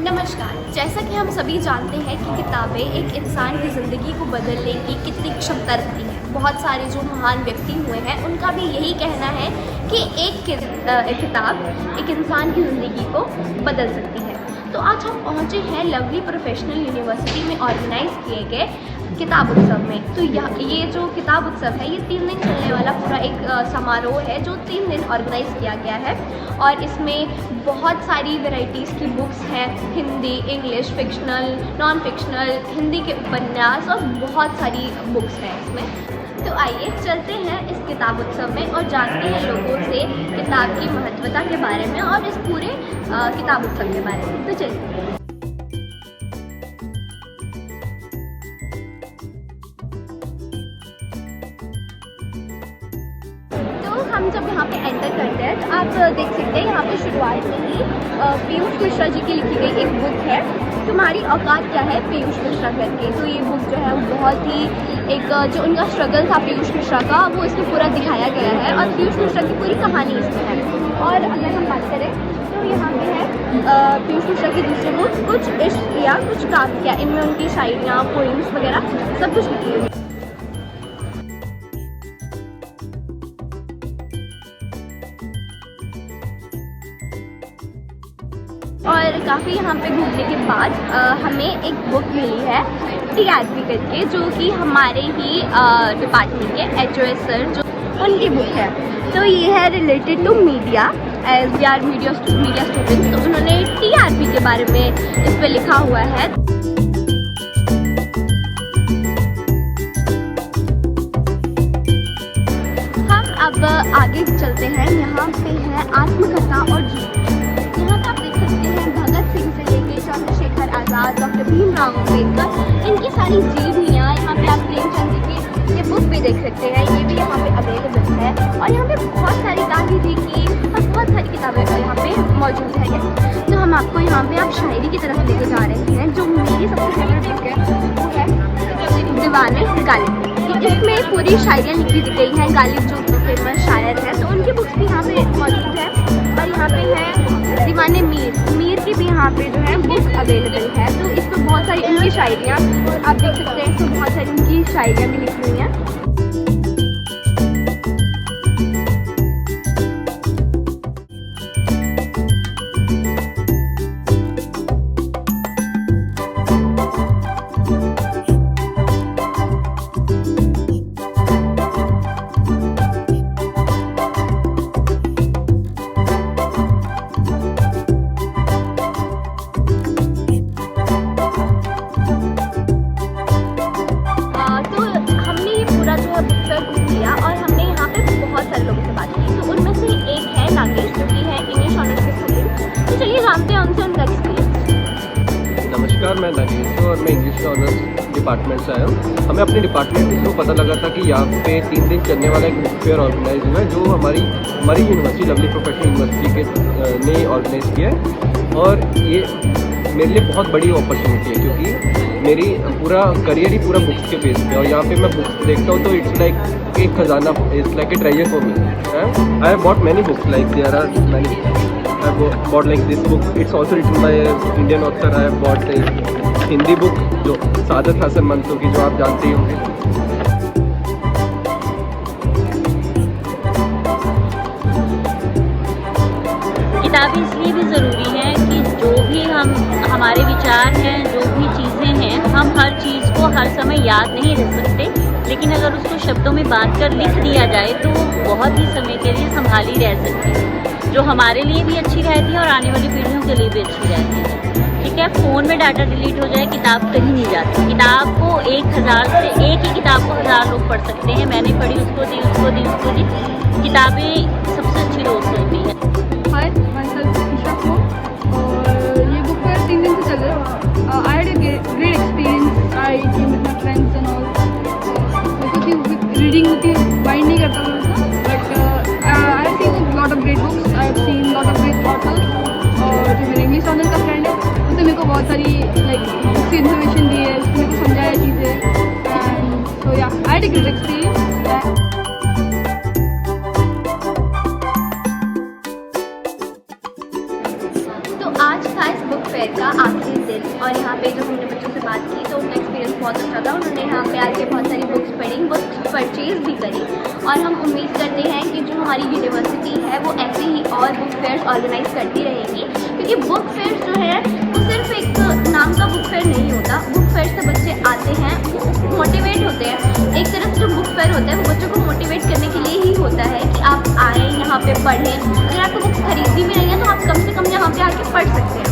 नमस्कार। जैसा कि हम सभी जानते हैं कि किताबें एक इंसान की ज़िंदगी को बदलने की कितनी क्षमता रखती हैं। बहुत सारे जो महान व्यक्ति हुए हैं उनका भी यही कहना है कि एक किताब एक इंसान की ज़िंदगी को बदल सकती है। तो आज हम पहुँचे हैं लवली प्रोफेशनल यूनिवर्सिटी में ऑर्गेनाइज़ किए गए किताब उत्सव में। तो ये जो किताब उत्सव है ये 3 दिन चलने वाला पूरा एक समारोह है जो 3 दिन ऑर्गेनाइज़ किया गया है। और इसमें बहुत सारी वैरायटीज़ की बुक्स हैं, Hindi, English, fictional, non fictional, Hindi के उपन्यास और बहुत सारी बुक्स हैं इसमें। तो आइए चलते हैं इस किताब उत्सव में और जानते हैं लोगों से किताब की महत्वता के बारे में और इस पूरे किताब उत्सव के बारे में। तो चलिए। हम जब यहाँ पे एंटर करते हैं तो आप देख सकते हैं यहाँ पे शुरुआत में ही पीयूष मिश्रा जी की लिखी गई एक बुक है, तुम्हारी औकात क्या है, पीयूष मिश्रा करके। तो ये बुक जो है वो बहुत ही एक जो उनका स्ट्रगल था पीयूष मिश्रा का वो इसमें पूरा दिखाया गया है और पीयूष मिश्रा की पूरी कहानी इसमें है। और अगर हम बात करें तो यहाँ पे है पीयूष मिश्रा की दूसरी बुक कुछ इश्क किया कुछ काम किया, इनमें उनकी शायरियाँ, पोइम्स वगैरह सब कुछ लिखी हुई है। और काफ़ी यहाँ पे घूमने के बाद हमें एक बुक मिली है TRP करके, जो कि हमारे ही डिपार्टमेंट के HOS सर जो उनकी बुक है। तो ये है related to media, as we are media students. तो उन्होंने TRP के बारे में इस पर लिखा हुआ है। हम अब आगे चलते हैं। यहाँ पे है आत्मकथा और जीवन। यहाँ पे आप देख सकते हैं भगत सिंह से लेकर चंद्रशेखर आज़ाद, डॉक्टर भीमराव अम्बेडकर, इनकी सारी जीवनियाँ। यहाँ पे आप प्रेमचंद जी की ये बुक भी देख सकते हैं, ये भी यहाँ पे अवेलेबल है। और यहाँ पे बहुत सारी गांधी जी की और बहुत सारी किताबें यहाँ पे मौजूद है। तो हम आपको यहाँ पे आप शायरी की तरफ लेके जा रहे हैं। जो मेरी सबसे फेवरेट बुक है वो है दीवाने गालिब। इसमें पूरी शायरियाँ लिखी गई हैं, गालिब जो फेमस शायर है तो उनकी बुक्स भी यहाँ पे मौजूद है। और यहाँ पे है दीवाने मीर की भी यहाँ पे जो है बुक अवेलेबल है। तो इस पर बहुत सारी उनकी शायरियाँ आप देख सकते हैं, इसमें बहुत सारी उनकी शायरियाँ भी लिखी हुई हैं। और हमने यहाँ पे बहुत सारे लोगों से बात की। तो उनमें से एक है नागेश जो कि है इंग्लिश ऑनर्स के स्टूडेंट। तो चलिए जानते हैं उनसे उनका एक्सपीरियंस। नमस्कार, मैं नागेश हूँ और मैं इंग्लिश ऑनर्स डिपार्टमेंट से आया हूँ। हमें अपने डिपार्टमेंट के थ्रू पता लगा था कि यहाँ पे 3 दिन चलने वाला एक बुक फेयर ऑर्गेनाइज हुआ है जो हमारी यूनिवर्सिटी लवली प्रोफेशनल यूनिवर्सिटी ने ऑर्गेनाइज किया है। और ये मेरे लिए बहुत बड़ी अपॉर्चुनिटी है क्योंकि मेरी पूरा करियर ही पूरा बुक्स के बेस पे और यहाँ पे मैं बुक्स देखता हूँ तो इट्स लाइक एक खजाना, it's like a treasure for me. I have bought many books, like there are many. I have bought like this book, it's also written by Indian author. I have bought a Hindi book जो सादत हसन मंसूर की, जो आप जानते ही होंगे। किताबें इसलिए भी ज़रूरी है कि जो भी हमारे विचार हैं, जो भी चीज़ें हैं, हम हर चीज़ को हर समय याद नहीं रख सकते, लेकिन अगर उसको शब्दों में बांध कर लिख दिया जाए तो बहुत ही समय के लिए संभाली रह सकती है, जो हमारे लिए भी अच्छी रहती है और आने वाली पीढ़ियों के लिए भी अच्छी रहती है। ठीक है, फ़ोन में डाटा डिलीट हो जाए, किताब कहीं नहीं जाती। किताब को 1000 से एक ही किताब को 1000 लोग पढ़ सकते हैं। मैंने पढ़ी, उसको दी। किताबें सबसे अच्छी दोस्त होती है। हाय, माय सेल्फ ईशा को, और ये बुक फेयर 3 दिन से चल रहा है। I had a great experience. I came with my friends and all. क्योंकि रीडिंग होती माइंड नहीं करता था, but I have seen lot of great books, I have seen lot of great authors. और जो मेरे इंग्लिश ऑनर का friend है उसने मेरे को बहुत सारी लाइक उसकी इन्फॉर्मेशन दी है, उसने मेरे को समझाया चीज़ें। एंड सो या I had a great experience. आज था इस बुक फेयर का आखिरी और यहाँ पे जब हमने बच्चों से बात की तो उनका एक्सपीरियंस बहुत अच्छा था। उन्होंने यहाँ पे आके बहुत सारी बुक्स पढ़ी, बुक्स परचेज़ भी करी और हम उम्मीद करते हैं कि जो हमारी यूनिवर्सिटी है वो ऐसे ही और बुक फेयर्स ऑर्गेनाइज करती रहेगी, क्योंकि बुक फेयर्स जो है वो सिर्फ एक नाम का बुक फेयर नहीं होता। बुक फेयर से बच्चे आते हैं, मोटिवेट होते हैं। एक तरफ जो बुक फेयर होता है वो बच्चों को मोटिवेट करने के लिए ही होता है कि आप आएँ यहाँ पे पढ़ें। अगर आपको बुक्स खरीदनी भी नहीं है तो आप कम से कम यहाँ पे आके पढ़ सकते हैं।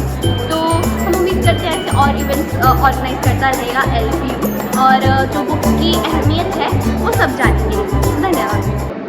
तो हम उम्मीद करते हैं ऐसे और इवेंट्स ऑर्गेनाइज करता रहेगा LPU, और जो बुक की अहमियत है वो सब जानेंगे। धन्यवाद।